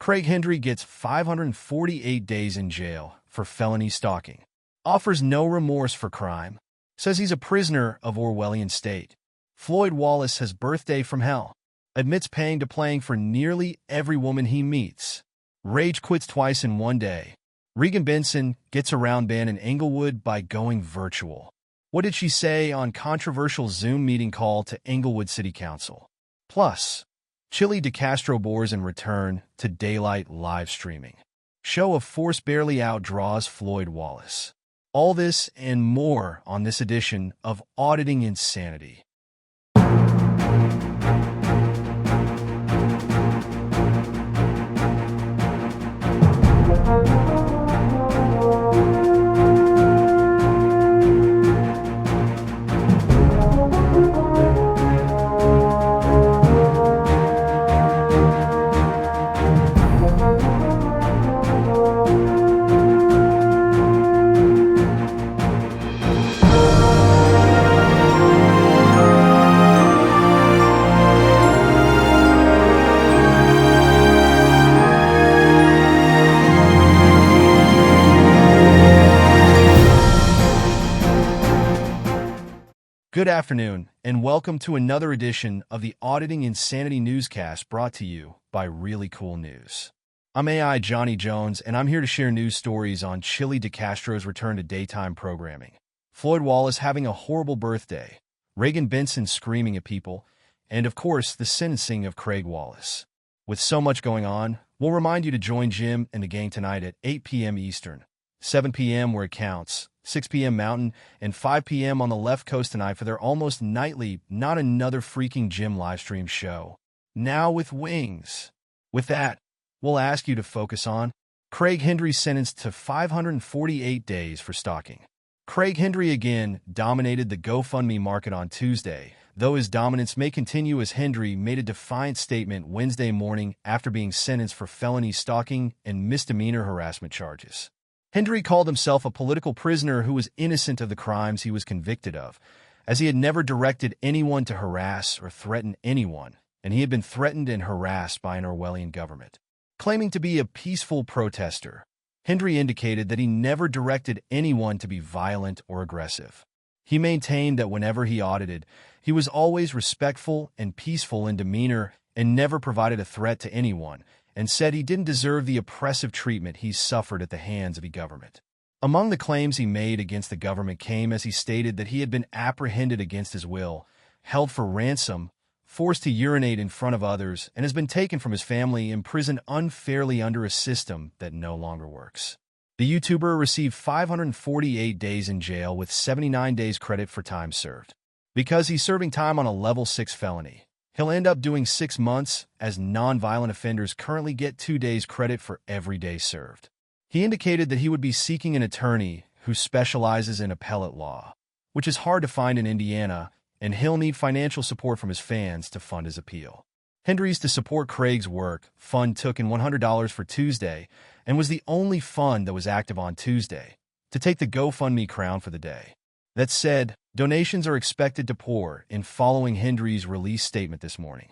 Craig Hendry gets 548 days in jail for felony stalking. Offers no remorse for crime. Says he's a prisoner of Orwellian State. Floyd Wallace has birthday from hell. Admits paying to playing for nearly every woman he meets. Rage quits twice in one day. Regan Benson gets around ban in Englewood by going virtual. What did she say on controversial Zoom meeting call to Englewood City Council? Plus, Chille DeCastro bores in return to daylight live streaming. Show of force barely outdraws Floyd Wallace. All this and more on this edition of Auditing Insanity. Good afternoon, and welcome to another edition of the Auditing Insanity Newscast brought to you by ReallyCoolNews. I'm AI Johnny Jones, and I'm here to share news stories on Chille DeCastro's return to daytime programming, Floyd Wallace having a horrible birthday, Regan Benson screaming at people, and of course, the sentencing of Craig Wallace. With so much going on, we'll remind you to join Jim and the gang tonight at 8 p.m. Eastern, 7 p.m. where it counts, 6 p.m. Mountain, and 5 p.m. on the left coast tonight for their almost nightly Not Another Freaking Gym livestream show. Now with wings. With that, we'll ask you to focus on Craig Hendry sentenced to 548 days for stalking. Craig Hendry again dominated the GoFundMe market on Tuesday, though his dominance may continue as Hendry made a defiant statement Wednesday morning after being sentenced for felony stalking and misdemeanor harassment charges. Hendry called himself a political prisoner who was innocent of the crimes he was convicted of, as he had never directed anyone to harass or threaten anyone, and he had been threatened and harassed by an Orwellian government. Claiming to be a peaceful protester, Hendry indicated that he never directed anyone to be violent or aggressive. He maintained that whenever he audited, he was always respectful and peaceful in demeanor and never provided a threat to anyone, and said he didn't deserve the oppressive treatment he suffered at the hands of the government. Among the claims he made against the government came as he stated that he had been apprehended against his will, held for ransom, forced to urinate in front of others, and has been taken from his family, imprisoned unfairly under a system that no longer works. The YouTuber received 548 days in jail with 79 days credit for time served. Because he's serving time on a level 6 felony, he'll end up doing 6 months, as non-violent offenders currently get 2 days credit for every day served. He indicated that he would be seeking an attorney who specializes in appellate law, which is hard to find in Indiana, and he'll need financial support from his fans to fund his appeal. Hendry's to support Craig's work fund took in $100 for Tuesday and was the only fund that was active on Tuesday to take the GoFundMe crown for the day. That said, donations are expected to pour in following Hendry's release statement this morning.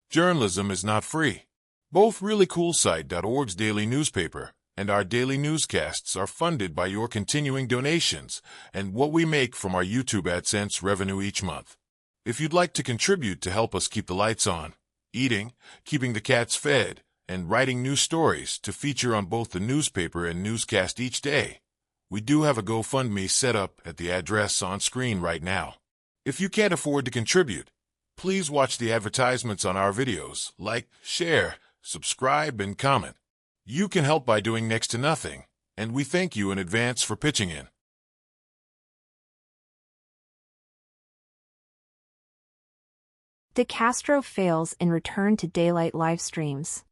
Journalism is not free. Both ReallyCoolSite.org's daily newspaper and our daily newscasts are funded by your continuing donations and what we make from our YouTube AdSense revenue each month. If you'd like to contribute to help us keep the lights on, eating, keeping the cats fed, and writing new stories to feature on both the newspaper and newscast each day, we do have a GoFundMe set up at the address on screen right now. If you can't afford to contribute, please watch the advertisements on our videos, like, share, subscribe, and comment. You can help by doing next to nothing, and we thank you in advance for pitching in. DeCastro fails in return to daylight live streams.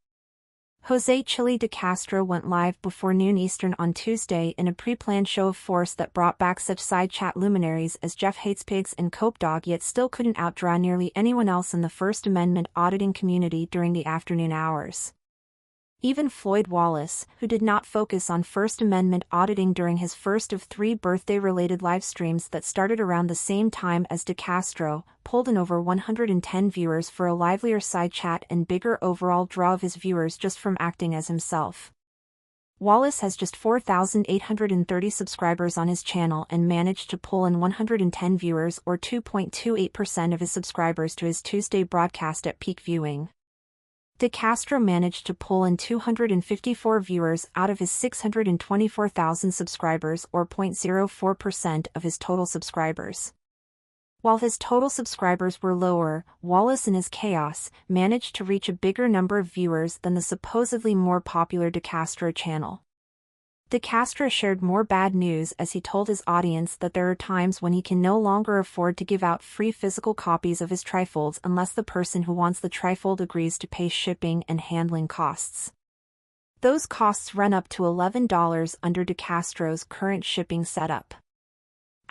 Jose Chille DeCastro went live before noon Eastern on Tuesday in a pre-planned show of force that brought back such side chat luminaries as Jeff Hates Pigs and Cope Dog, yet still couldn't outdraw nearly anyone else in the First Amendment auditing community during the afternoon hours. Even Floyd Wallace, who did not focus on First Amendment auditing during his first of 3 birthday-related live streams that started around the same time as DeCastro, pulled in over 110 viewers for a livelier side chat and bigger overall draw of his viewers just from acting as himself. Wallace has just 4,830 subscribers on his channel and managed to pull in 110 viewers or 2.28% of his subscribers to his Tuesday broadcast at peak viewing. DeCastro managed to pull in 254 viewers out of his 624,000 subscribers or 0.04% of his total subscribers. While his total subscribers were lower, Wallace in his chaos managed to reach a bigger number of viewers than the supposedly more popular DeCastro channel. DeCastro shared more bad news as he told his audience that there are times when he can no longer afford to give out free physical copies of his trifolds unless the person who wants the trifold agrees to pay shipping and handling costs. Those costs run up to $11 under DeCastro's current shipping setup.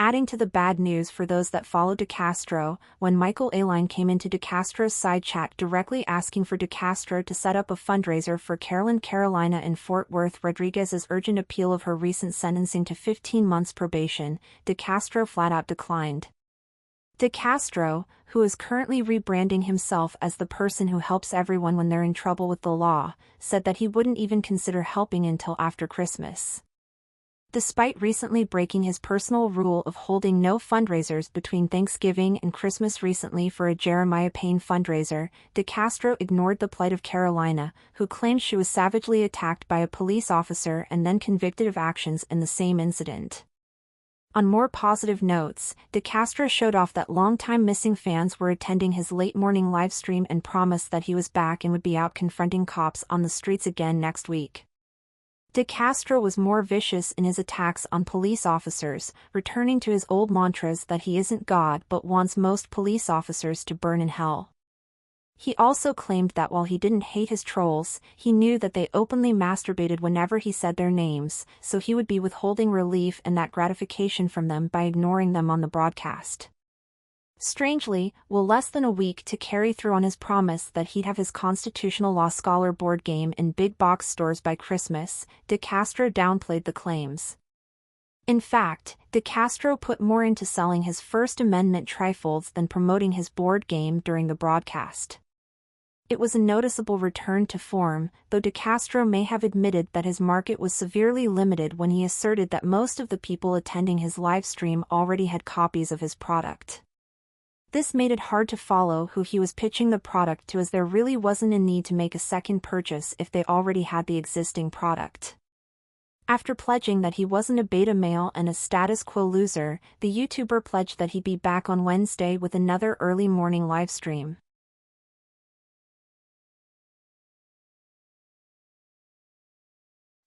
Adding to the bad news for those that follow DeCastro, when Michael Aline came into DeCastro's side chat directly asking for DeCastro to set up a fundraiser for Carolyn Carolina in Fort Worth Rodriguez's urgent appeal of her recent sentencing to 15 months probation, DeCastro flat-out declined. DeCastro, who is currently rebranding himself as the person who helps everyone when they're in trouble with the law, said that he wouldn't even consider helping until after Christmas. Despite recently breaking his personal rule of holding no fundraisers between Thanksgiving and Christmas recently for a Jeremiah Payne fundraiser, DeCastro ignored the plight of Carolina, who claimed she was savagely attacked by a police officer and then convicted of actions in the same incident. On more positive notes, DeCastro showed off that longtime missing fans were attending his late-morning livestream and promised that he was back and would be out confronting cops on the streets again next week. DeCastro was more vicious in his attacks on police officers, returning to his old mantras that he isn't God but wants most police officers to burn in hell. He also claimed that while he didn't hate his trolls, he knew that they openly masturbated whenever he said their names, so he would be withholding relief and that gratification from them by ignoring them on the broadcast. Strangely, with less than a week to carry through on his promise that he'd have his Constitutional Law Scholar board game in big box stores by Christmas, DeCastro downplayed the claims. In fact, DeCastro put more into selling his First Amendment trifolds than promoting his board game during the broadcast. It was a noticeable return to form, though DeCastro may have admitted that his market was severely limited when he asserted that most of the people attending his live stream already had copies of his product. This made it hard to follow who he was pitching the product to, as there really wasn't a need to make a second purchase if they already had the existing product. After pledging that he wasn't a beta male and a status quo loser, the YouTuber pledged that he'd be back on Wednesday with another early morning livestream.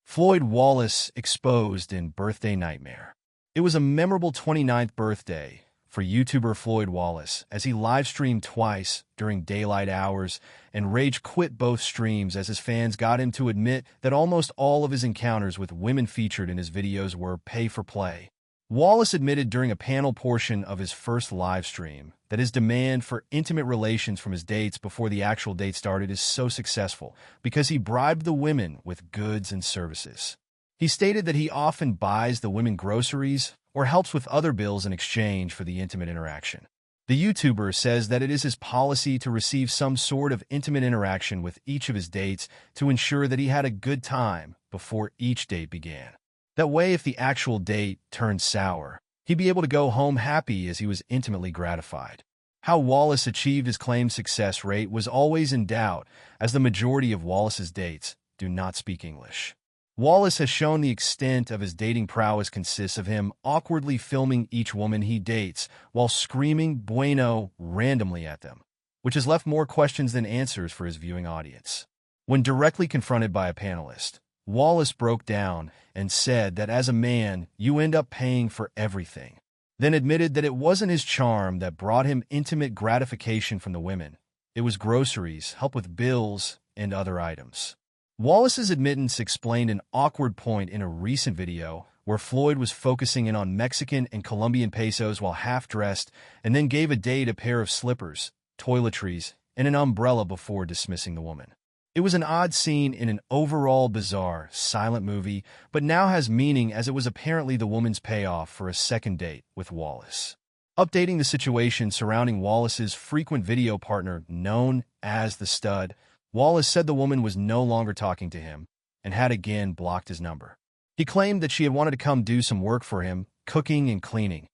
Floyd Wallace exposed in Birthday Nightmare. It was a memorable 29th birthday for YouTuber Floyd Wallace as he live-streamed twice during daylight hours and rage quit both streams as his fans got him to admit that almost all of his encounters with women featured in his videos were pay-for-play. Wallace admitted during a panel portion of his first live stream that his demand for intimate relations from his dates before the actual date started is so successful because he bribed the women with goods and services. He stated that he often buys the women groceries or helps with other bills in exchange for the intimate interaction. The YouTuber says that it is his policy to receive some sort of intimate interaction with each of his dates to ensure that he had a good time before each date began. That way, if the actual date turned sour, he'd be able to go home happy as he was intimately gratified. How Wallace achieved his claimed success rate was always in doubt, as the majority of Wallace's dates do not speak English. Wallace has shown the extent of his dating prowess consists of him awkwardly filming each woman he dates while screaming "bueno" randomly at them, which has left more questions than answers for his viewing audience. When directly confronted by a panelist, Wallace broke down and said that as a man, you end up paying for everything, then admitted that it wasn't his charm that brought him intimate gratification from the women. It was groceries, help with bills, and other items. Wallace's admittance explained an awkward point in a recent video where Floyd was focusing in on Mexican and Colombian pesos while half-dressed and then gave a date a pair of slippers, toiletries, and an umbrella before dismissing the woman. It was an odd scene in an overall bizarre, silent movie, but now has meaning as it was apparently the woman's payoff for a second date with Wallace. Updating the situation surrounding Wallace's frequent video partner known as the Stud, Wallace said the woman was no longer talking to him and had again blocked his number. He claimed that she had wanted to come do some work for him, cooking and cleaning,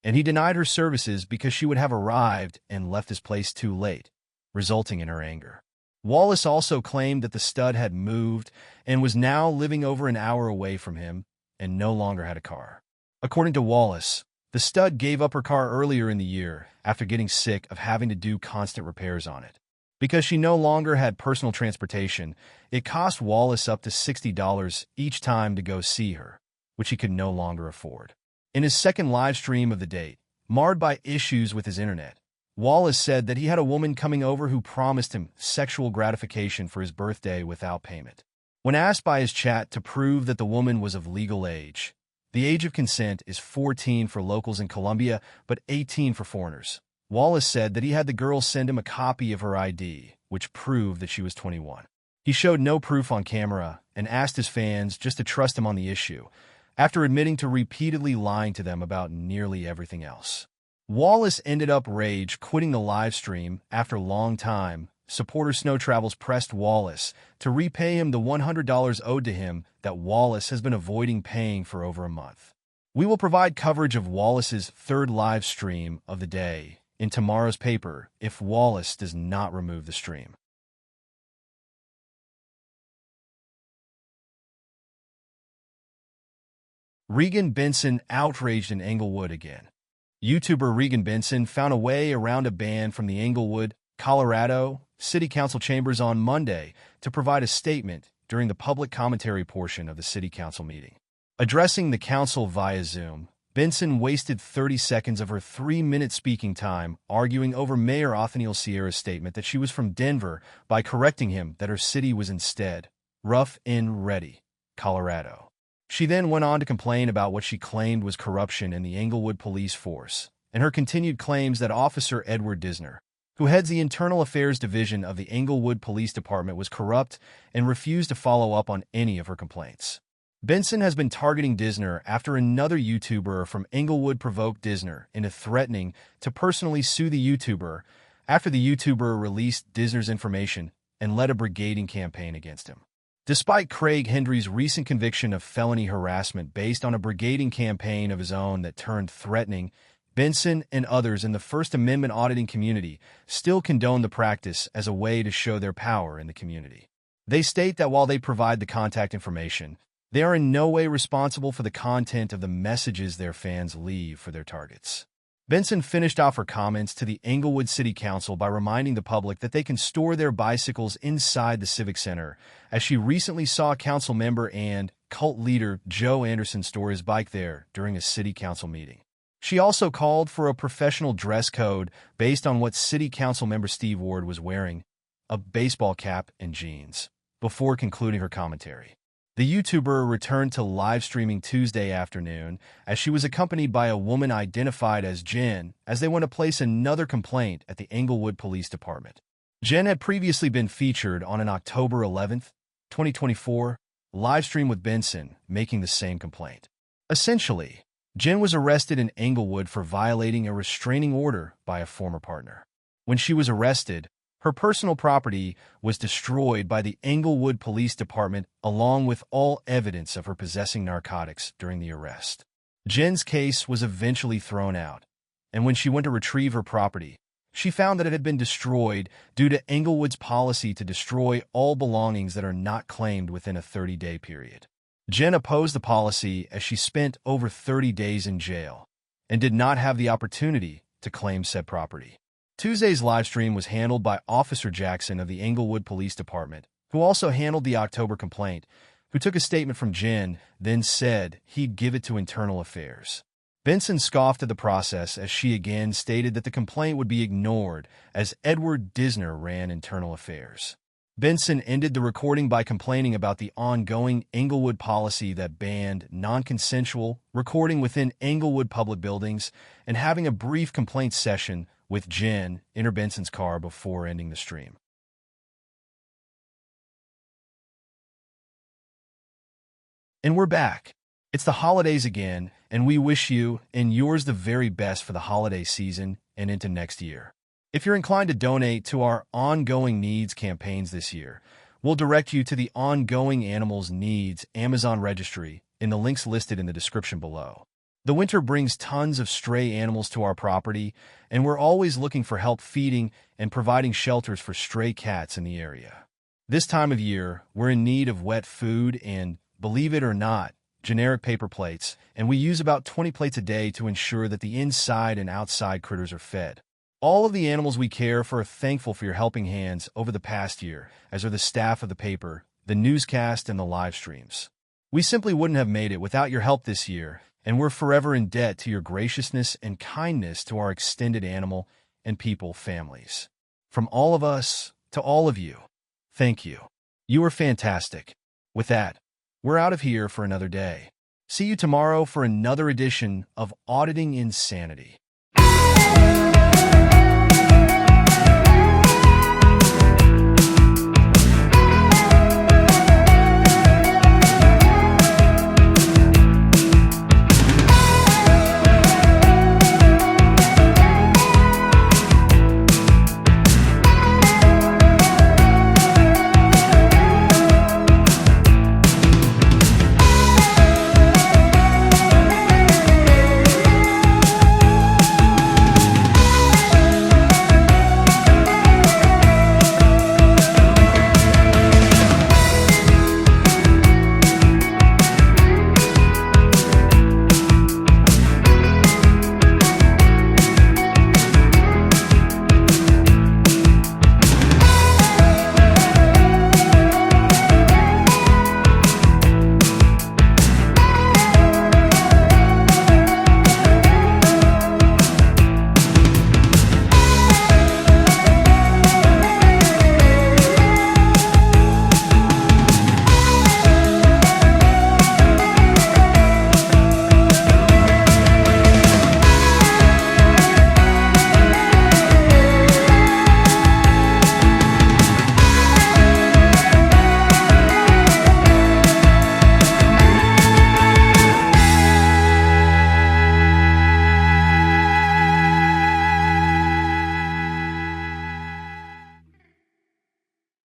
and he denied her services because she would have arrived and left his place too late, resulting in her anger. Wallace also claimed that the Stud had moved and was now living over an hour away from him and no longer had a car. According to Wallace, the Stud gave up her car earlier in the year after getting sick of having to do constant repairs on it. Because she no longer had personal transportation, it cost Wallace up to $60 each time to go see her, which he could no longer afford. In his second live stream of the date, marred by issues with his internet, Wallace said that he had a woman coming over who promised him sexual gratification for his birthday without payment. When asked by his chat to prove that the woman was of legal age, the age of consent is 14 for locals in Colombia, but 18 for foreigners. Wallace said that he had the girl send him a copy of her ID, which proved that she was 21. He showed no proof on camera and asked his fans just to trust him on the issue, after admitting to repeatedly lying to them about nearly everything else. Wallace ended up rage quitting the live stream after a long time. Supporter Snow Travels pressed Wallace to repay him the $100 owed to him that Wallace has been avoiding paying for over a month. We will provide coverage of Wallace's third live stream of the day in tomorrow's paper if Wallace does not remove the stream. Regan Benson outraged in Englewood again. YouTuber Regan Benson found a way around a ban from the Englewood, Colorado, City Council chambers on Monday to provide a statement during the public commentary portion of the City Council meeting. Addressing the council via Zoom, Benson wasted 30 seconds of her 3-minute speaking time arguing over Mayor Othniel Sierra's statement that she was from Denver by correcting him that her city was instead Rough and Ready, Colorado. She then went on to complain about what she claimed was corruption in the Englewood police force and her continued claims that Officer Edward Disner, who heads the Internal Affairs Division of the Englewood Police Department, was corrupt and refused to follow up on any of her complaints. Benson has been targeting Disner after another YouTuber from Englewood provoked Disner into threatening to personally sue the YouTuber after the YouTuber released Disner's information and led a brigading campaign against him. Despite Craig Hendry's recent conviction of felony harassment based on a brigading campaign of his own that turned threatening, Benson and others in the First Amendment auditing community still condone the practice as a way to show their power in the community. They state that while they provide the contact information, they are in no way responsible for the content of the messages their fans leave for their targets. Benson finished off her comments to the Englewood City Council by reminding the public that they can store their bicycles inside the Civic Center, as she recently saw council member and cult leader Joe Anderson store his bike there during a city council meeting. She also called for a professional dress code based on what City Council member Steve Ward was wearing, a baseball cap and jeans, before concluding her commentary. The YouTuber returned to live streaming Tuesday afternoon as she was accompanied by a woman identified as Jen as they went to place another complaint at the Englewood Police Department. Jen had previously been featured on an October 11, 2024, live stream with Benson, making the same complaint. Essentially, Jen was arrested in Englewood for violating a restraining order by a former partner. When she was arrested, her personal property was destroyed by the Englewood Police Department along with all evidence of her possessing narcotics during the arrest. Jen's case was eventually thrown out, and when she went to retrieve her property, she found that it had been destroyed due to Englewood's policy to destroy all belongings that are not claimed within a 30-day period. Jen opposed the policy as she spent over 30 days in jail and did not have the opportunity to claim said property. Tuesday's livestream was handled by Officer Jackson of the Englewood Police Department, who also handled the October complaint, who took a statement from Jen, then said he'd give it to Internal Affairs. Benson scoffed at the process as she again stated that the complaint would be ignored as Edward Disner ran Internal Affairs. Benson ended the recording by complaining about the ongoing Englewood policy that banned non-consensual recording within Englewood public buildings and having a brief complaint session with Jen in her Benson's car before ending the stream. And we're back. It's the holidays again, and we wish you and yours the very best for the holiday season and into next year. If you're inclined to donate to our ongoing needs campaigns this year, we'll direct you to the Ongoing Animals Needs Amazon registry in the links listed in the description below. The winter brings tons of stray animals to our property, and we're always looking for help feeding and providing shelters for stray cats in the area. This time of year, we're in need of wet food and, believe it or not, generic paper plates, and we use about 20 plates a day to ensure that the inside and outside critters are fed. All of the animals we care for are thankful for your helping hands over the past year, as are the staff of the paper, the newscast, and the live streams. We simply wouldn't have made it without your help this year, and we're forever in debt to your graciousness and kindness to our extended animal and people families. From all of us to all of you, thank you. You are fantastic. With that, we're out of here for another day. See you tomorrow for another edition of Auditing Insanity.